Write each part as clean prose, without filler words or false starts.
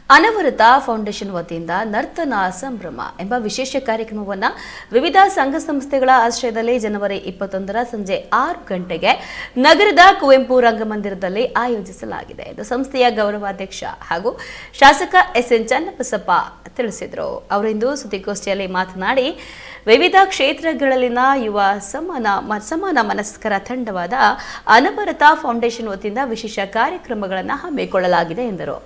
ಅನವರತ foundation ವತಿಯಿಂದ ನರ್ತನ ಸಂಭ್ರಮ ಎಂಬ ವಿಶೇಷ ಕಾರ್ಯಕ್ರಮವನ್ನು ವಿವಿಧ ಸಂಘ ಸಂಸ್ಥೆಗಳ ಆಶ್ರಯದಲ್ಲಿ ಜನವರಿ 21ರ ಸಂಜೆ 6 ಗಂಟೆಗೆ ನಗರದ ಕುವೆಂಪು ರಂಗಮಂದಿರದಲ್ಲಿ ಆಯೋಜಿಸಲಾಗಿದೆ ಎಂದು ಸಂಸ್ಥೆಯ ಗೌರವಾಧ್ಯಕ್ಷ ಹಾಗೂ ಶಾಸಕ ಎಸ್ಎನ್ ಚನ್ನಬಸಪ್ಪ ತಿಳಿಸಿದರು. ಅವರಿಂದು ಸುದ್ದಿಗೋಷ್ಠಿಯಲ್ಲಿ ಮಾತನಾಡಿ, ವಿವಿಧ ಕ್ಷೇತ್ರಗಳಲ್ಲಿನ ಯುವ ಸಮಾನ ಮನಸ್ಕರ ತಂಡವಾದ ಅನವರತ ಫೌಂಡೇಶನ್ ವತಿಯಿಂದ ವಿಶೇಷ ಕಾರ್ಯಕ್ರಮಗಳನ್ನು ಹಮ್ಮಿಕೊಳ್ಳಲಾಗಿದೆ ಎಂದರು.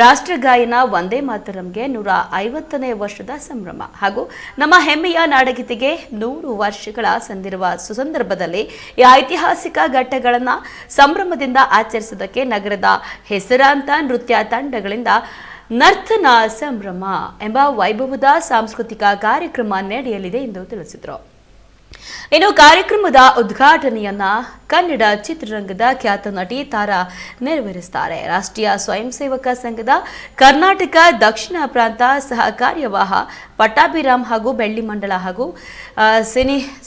ರಾಷ್ಟ್ರ ಗಾಯನ ವಂದೇ ಮಾತರಂಗೆ 150ನೇ ವರ್ಷದ ಸಂಭ್ರಮ ಹಾಗೂ ನಮ್ಮ ಹೆಮ್ಮೆಯ ನಾಡಗೀತೆಗೆ 100 ವರ್ಷಗಳ ಸಂದಿರುವ ಸುಸಂದರ್ಭದಲ್ಲಿ ಈ ಐತಿಹಾಸಿಕ ಘಟ್ಟಗಳನ್ನು ಸಂಭ್ರಮದಿಂದ ಆಚರಿಸುವುದಕ್ಕೆ ನಗರದ ಹೆಸರಾಂತ ನೃತ್ಯ ತಂಡಗಳಿಂದ ನರ್ತನ ಸಂಭ್ರಮ ಎಂಬ ವೈಭವದ ಸಾಂಸ್ಕೃತಿಕ ಕಾರ್ಯಕ್ರಮ ನಡೆಯಲಿದೆ ಎಂದು ತಿಳಿಸಿದರು. ಇನ್ನು ಕಾರ್ಯಕ್ರಮದ ಉದ್ಘಾಟನೆಯನ್ನ ಕನ್ನಡ ಚಿತ್ರರಂಗದ ಖ್ಯಾತ ನಟಿ ತಾರಾ ನೆರವೇರಿಸುತ್ತಾರೆ. ರಾಷ್ಟ್ರೀಯ ಸ್ವಯಂ ಸೇವಕ ಸಂಘದ ಕರ್ನಾಟಕ ದಕ್ಷಿಣ ಪ್ರಾಂತ ಸಹ ಕಾರ್ಯವಾಹ ಪಟ್ಟಾಭಿರಾಮ್ ಹಾಗೂ ಬೆಳ್ಳಿ ಮಂಡಳ ಹಾಗೂ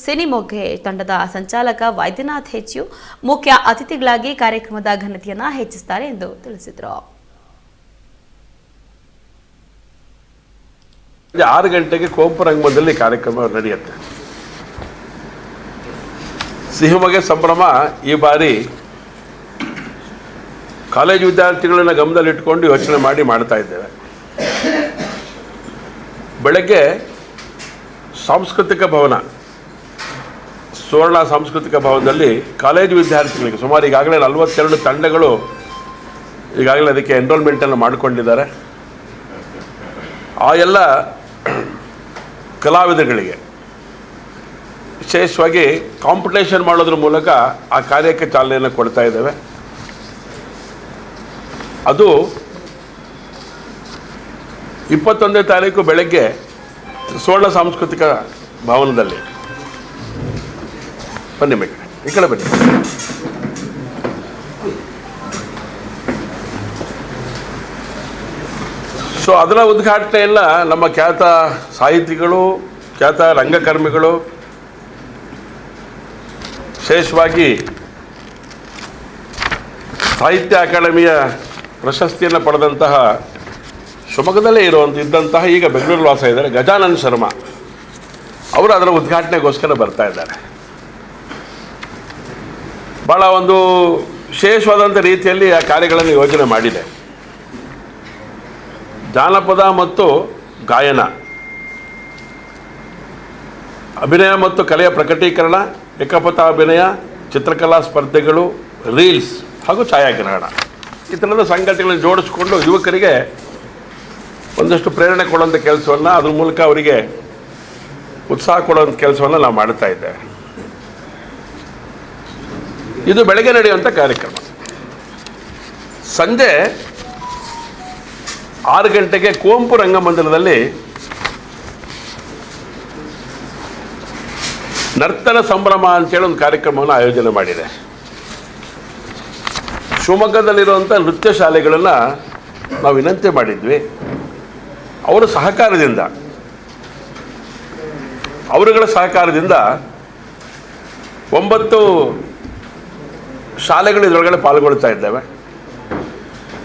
ಸಿನಿಮೊಗ್ಗೆ ತಂಡದ ಸಂಚಾಲಕ ವೈದ್ಯನಾಥ್ ಹೆಚ್ಚು ಮುಖ್ಯ ಅತಿಥಿಗಳಾಗಿ ಕಾರ್ಯಕ್ರಮದ ಘನತೆಯನ್ನು ಹೆಚ್ಚಿಸುತ್ತಾರೆ ಎಂದು ತಿಳಿಸಿದರು. 6 ಗಂಟೆಗೆ ಕುವೆಂಪು ರಂಗಮಂದಿರದಲ್ಲಿ ಕಾರ್ಯಕ್ರಮ ನಡೆಯುತ್ತೆ. ಸಿಹಿಮೊಗೆ ಸಂಭ್ರಮ ಈ ಬಾರಿ ಕಾಲೇಜು ವಿದ್ಯಾರ್ಥಿಗಳನ್ನ ಗಮನದಲ್ಲಿಟ್ಟುಕೊಂಡು ಯೋಚನೆ ಮಾಡ್ತಾ ಇದ್ದೇವೆ. ಬೆಳಗ್ಗೆ ಸಾಂಸ್ಕೃತಿಕ ಭವನ ಸುವರ್ಣ ಸಾಂಸ್ಕೃತಿಕ ಭವನದಲ್ಲಿ ಕಾಲೇಜು ವಿದ್ಯಾರ್ಥಿಗಳಿಗೆ ಸುಮಾರು ಈಗಾಗಲೇ 42 ತಂಡಗಳು ಈಗಾಗಲೇ ಅದಕ್ಕೆ ಎನ್ರೋಲ್ಮೆಂಟನ್ನು ಮಾಡಿಕೊಂಡಿದ್ದಾರೆ. ಆ ಎಲ್ಲ ಕಲಾವಿದರಿಗೆ ವಿಶೇಷವಾಗಿ ಕಾಂಪಿಟೇಷನ್ ಮಾಡೋದ್ರ ಮೂಲಕ ಆ ಕಾರ್ಯಕ್ಕೆ ಚಾಲನೆಯನ್ನು ಕೊಡ್ತಾ ಇದ್ದೇವೆ. ಅದು 21ನೇ ತಾರೀಕು ಬೆಳಗ್ಗೆ ಸುವರ್ಣ ಸಾಂಸ್ಕೃತಿಕ ಭವನದಲ್ಲಿ. ಬನ್ನಿ ಈ ಕಡೆ ಬನ್ನಿ. ಸೊ ಅದರ ಉದ್ಘಾಟನೆ ಎಲ್ಲ ನಮ್ಮ ಖ್ಯಾತ ಸಾಹಿತಿಗಳು, ಖ್ಯಾತ ರಂಗಕರ್ಮಿಗಳು, ವಿಶೇಷವಾಗಿ ಸಾಹಿತ್ಯ ಅಕಾಡೆಮಿಯ ಪ್ರಶಸ್ತಿಯನ್ನು ಪಡೆದಂತಹ ಶಿವಮೊಗ್ಗದಲ್ಲೇ ಇದ್ದಂತಹ ಈಗ ಬೆಂಗಳೂರಲ್ಲಿ ವಾಸ ಇದ್ದಾರೆ ಗಜಾನನ್ ಶರ್ಮಾ ಅವರು ಅದರ ಉದ್ಘಾಟನೆಗೋಸ್ಕರ ಬರ್ತಾ ಇದ್ದಾರೆ. ಭಾಳ ಒಂದು ವಿಶೇಷವಾದಂಥ ರೀತಿಯಲ್ಲಿ ಆ ಕಾರ್ಯಗಳನ್ನು ಯೋಜನೆ ಮಾಡಿದೆ. ಜಾನಪದ ಮತ್ತು ಗಾಯನ, ಅಭಿನಯ ಮತ್ತು ಕಲೆಯ ಪ್ರಕಟೀಕರಣ, ಏಕಪಥ ಅಭಿನಯ, ಚಿತ್ರಕಲಾ ಸ್ಪರ್ಧೆಗಳು, ರೀಲ್ಸ್ ಹಾಗೂ ಛಾಯಾಗ್ರಹಣ ಈ ಥರದ ಸಂಗತಿಗಳನ್ನು ಜೋಡಿಸ್ಕೊಂಡು ಯುವಕರಿಗೆ ಒಂದಷ್ಟು ಪ್ರೇರಣೆ ಕೊಡುವಂಥ ಕೆಲಸವನ್ನು, ಅದ್ರ ಮೂಲಕ ಅವರಿಗೆ ಉತ್ಸಾಹ ಕೊಡುವಂಥ ಕೆಲಸವನ್ನು ನಾವು ಮಾಡ್ತಾ ಇದ್ದೇವೆ. ಇದು ಬೆಳಗ್ಗೆ ನಡೆಯುವಂಥ ಕಾರ್ಯಕ್ರಮ. ಸಂಜೆ 6 ಗಂಟೆಗೆ ಕುವೆಂಪು ರಂಗಮಂದಿರದಲ್ಲಿ ನರ್ತನ ಸಂಭ್ರಮ ಅಂತೇಳಿ ಒಂದು ಕಾರ್ಯಕ್ರಮವನ್ನು ಆಯೋಜನೆ ಮಾಡಿದೆ. ಶಿವಮೊಗ್ಗದಲ್ಲಿರುವಂಥ ನೃತ್ಯ ಶಾಲೆಗಳನ್ನು ನಾವು ವಿನಂತಿ ಮಾಡಿದ್ವಿ. ಅವರ ಅವರುಗಳ ಸಹಕಾರದಿಂದ 9 ಶಾಲೆಗಳು ಇದರೊಳಗಡೆ ಪಾಲ್ಗೊಳ್ತಾ ಇದ್ದಾವೆ.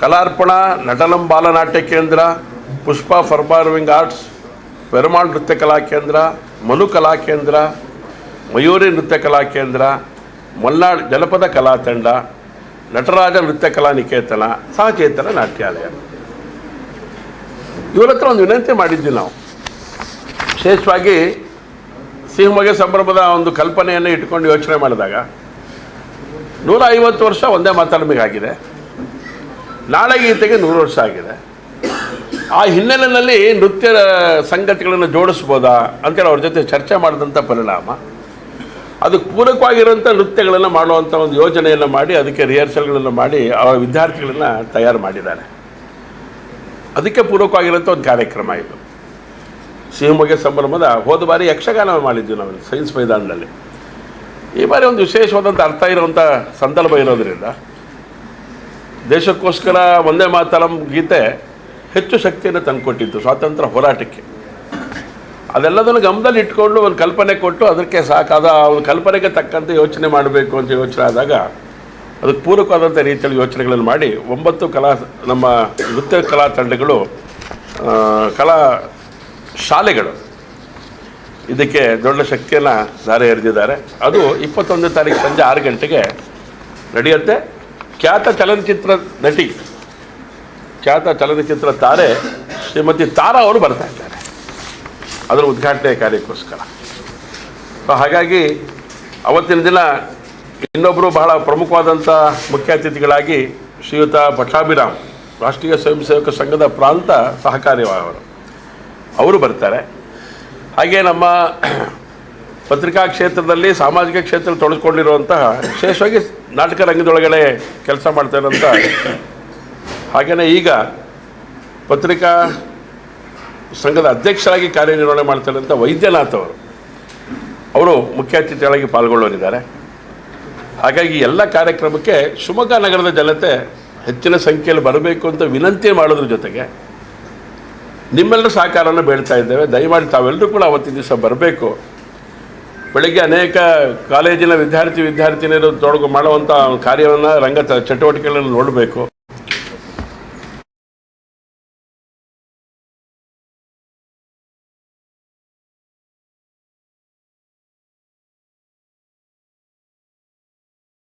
ಕಲಾರ್ಪಣ, ನಟನಂ ಬಾಲನಾಟ್ಯ ಕೇಂದ್ರ, ಪುಷ್ಪ ಪರ್ಫಾರ್ಮಿಂಗ್ ಆರ್ಟ್ಸ್, ಪೆರುಮಾಳ್ ನೃತ್ಯ ಕಲಾ ಕೇಂದ್ರ, ಮನು ಕಲಾ ಕೇಂದ್ರ, ಮಯೂರಿ ನೃತ್ಯ ಕಲಾ ಕೇಂದ್ರ, ಮಲ್ನಾಡ್ ಜನಪದ ಕಲಾ ತಂಡ, ನಟರಾಜ ನೃತ್ಯ ಕಲಾ ನಿಕೇತನ, ಸಹಚೇತನ ನಾಟ್ಯಾಲಯ ಇವರ ಹತ್ರ ಒಂದು ವಿನಂತಿ ಮಾಡಿದ್ವಿ ನಾವು. ವಿಶೇಷವಾಗಿ ಸಿಹಿಮೊಗೆ ಸಂಭ್ರಮದ ಒಂದು ಕಲ್ಪನೆಯನ್ನು ಇಟ್ಕೊಂಡು ಯೋಚನೆ ಮಾಡಿದಾಗ 150 ವರ್ಷ ಒಂದೇ ಮಾತರಮಿಗಾಗಿದೆ. ನಾಳೆ ಗೀತೆಗೆ 100 ವರ್ಷ ಆಗಿದೆ. ಆ ಹಿನ್ನೆಲೆಯಲ್ಲಿ ನೃತ್ಯ ಸಂಗತಿಗಳನ್ನು ಜೋಡಿಸ್ಬೋದಾ ಅಂತೇಳಿ ಅವ್ರ ಜೊತೆ ಚರ್ಚೆ ಮಾಡಿದಂಥ ಪರಿಣಾಮ ಅದಕ್ಕೆ ಪೂರಕವಾಗಿರೋಂಥ ನೃತ್ಯಗಳನ್ನು ಮಾಡುವಂಥ ಒಂದು ಯೋಜನೆಯನ್ನು ಮಾಡಿ ಅದಕ್ಕೆ ರಿಹರ್ಸಲ್ಗಳನ್ನು ಮಾಡಿ ಆ ವಿದ್ಯಾರ್ಥಿಗಳನ್ನು ತಯಾರು ಮಾಡಿದ್ದಾರೆ. ಅದಕ್ಕೆ ಪೂರಕವಾಗಿರೋಂಥ ಒಂದು ಕಾರ್ಯಕ್ರಮ ಇದು. ಸಿಹಿಮೊಗೆ ಸಂಭ್ರಮದ ಹೋದ ಬಾರಿ ಯಕ್ಷಗಾನ ಮಾಡಿದ್ವಿ ನಾವು ಸೈನ್ಸ್ ಮೈದಾನದಲ್ಲಿ. ಈ ಬಾರಿ ಒಂದು ವಿಶೇಷವಾದಂಥ ಅರ್ಥ ಇರುವಂಥ ಸಂದರ್ಭ ಇರೋದರಿಂದ ದೇಶಕ್ಕೋಸ್ಕರ ವಂದೇ ಮಾತರಂ ಗೀತೆ ಹೆಚ್ಚು ಶಕ್ತಿಯನ್ನು ತಂದುಕೊಟ್ಟಿತ್ತು ಸ್ವಾತಂತ್ರ್ಯ ಹೋರಾಟಕ್ಕೆ. ಅದೆಲ್ಲದನ್ನು ಗಮನದಲ್ಲಿ ಇಟ್ಕೊಂಡು ಒಂದು ಕಲ್ಪನೆ ಕೊಟ್ಟು ಅದಕ್ಕೆ ಸಾಕಾದ ಒಂದು ಕಲ್ಪನೆಗೆ ತಕ್ಕಂತೆ ಯೋಚನೆ ಮಾಡಬೇಕು ಅಂತ ಯೋಚನೆ ಆದಾಗ ಅದಕ್ಕೆ ಪೂರಕವಾದಂಥ ರೀತಿಯಲ್ಲಿ ಯೋಚನೆಗಳನ್ನು ಮಾಡಿ 9 ನಮ್ಮ ನೃತ್ಯ ಕಲಾ ತಂಡಗಳು ಕಲಾ ಶಾಲೆಗಳು ಇದಕ್ಕೆ ದೊಡ್ಡ ಶಕ್ತಿಯನ್ನು ಧಾರೆ ಎರೆದಿದ್ದಾರೆ. ಅದು 21 ತಾರೀಕು ಸಂಜೆ 6 ಗಂಟೆಗೆ ನಡೆಯುತ್ತೆ. ಖ್ಯಾತ ಚಲನಚಿತ್ರ ತಾರೆ ಶ್ರೀಮತಿ ತಾರಾ ಅವರು ಬರ್ತಾ ಇದ್ದಾರೆ ಅದರ ಉದ್ಘಾಟನೆ ಕಾರ್ಯಕ್ಕೋಸ್ಕರ. ಹಾಗಾಗಿ ಅವತ್ತಿನ ದಿನ ಇನ್ನೊಬ್ಬರು ಬಹಳ ಪ್ರಮುಖವಾದಂಥ ಮುಖ್ಯ ಅತಿಥಿಗಳಾಗಿ ಶ್ರೀಯುತ ಪಟ್ಟಾಭಿರಾಮ್, ರಾಷ್ಟ್ರೀಯ ಸ್ವಯಂ ಸೇವಕ ಸಂಘದ ಪ್ರಾಂತ ಸಹಕಾರಿ ಅವರು ಬರ್ತಾರೆ. ಹಾಗೆ ನಮ್ಮ ಪತ್ರಿಕಾ ಕ್ಷೇತ್ರದಲ್ಲಿ ಸಾಮಾಜಿಕ ಕ್ಷೇತ್ರದಲ್ಲಿ ತೊಡಗಿಕೊಂಡಿರುವಂತಹ ವಿಶೇಷವಾಗಿ ನಾಟಕ ರಂಗದೊಳಗಡೆ ಕೆಲಸ ಮಾಡ್ತಾ ಇರೋಂಥ, ಹಾಗೆಯೇ ಈಗ ಪತ್ರಿಕಾ ಸಂಘದ ಅಧ್ಯಕ್ಷರಾಗಿ ಕಾರ್ಯನಿರ್ವಹಣೆ ಮಾಡ್ತಾ ಇರೋಂಥ ವೈದ್ಯನಾಥ್ ಅವರು ಮುಖ್ಯ ಅತಿಥಿಗಳಾಗಿ ಪಾಲ್ಗೊಳ್ಳೋರಿದ್ದಾರೆ. ಹಾಗಾಗಿ ಎಲ್ಲ ಕಾರ್ಯಕ್ರಮಕ್ಕೆ ಶಿವಮೊಗ್ಗ ನಗರದ ಜನತೆ ಹೆಚ್ಚಿನ ಸಂಖ್ಯೆಯಲ್ಲಿ ಬರಬೇಕು ಅಂತ ವಿನಂತಿ ಮಾಡೋದ್ರ ಜೊತೆಗೆ ನಿಮ್ಮೆಲ್ಲರ ಸಹಕಾರವನ್ನು ಬೇಡ್ತಾ ಇದ್ದೇವೆ. ದಯಮಾಡಿ ತಾವೆಲ್ಲರೂ ಕೂಡ ಅವತ್ತಿನ ದಿವಸ ಬರಬೇಕು. ಬೆಳಗ್ಗೆ ಅನೇಕ ಕಾಲೇಜಿನ ವಿದ್ಯಾರ್ಥಿನಿಯರು ಮಾಡುವಂಥ ಕಾರ್ಯವನ್ನು ಚಟುವಟಿಕೆಗಳನ್ನು ನೋಡಬೇಕು.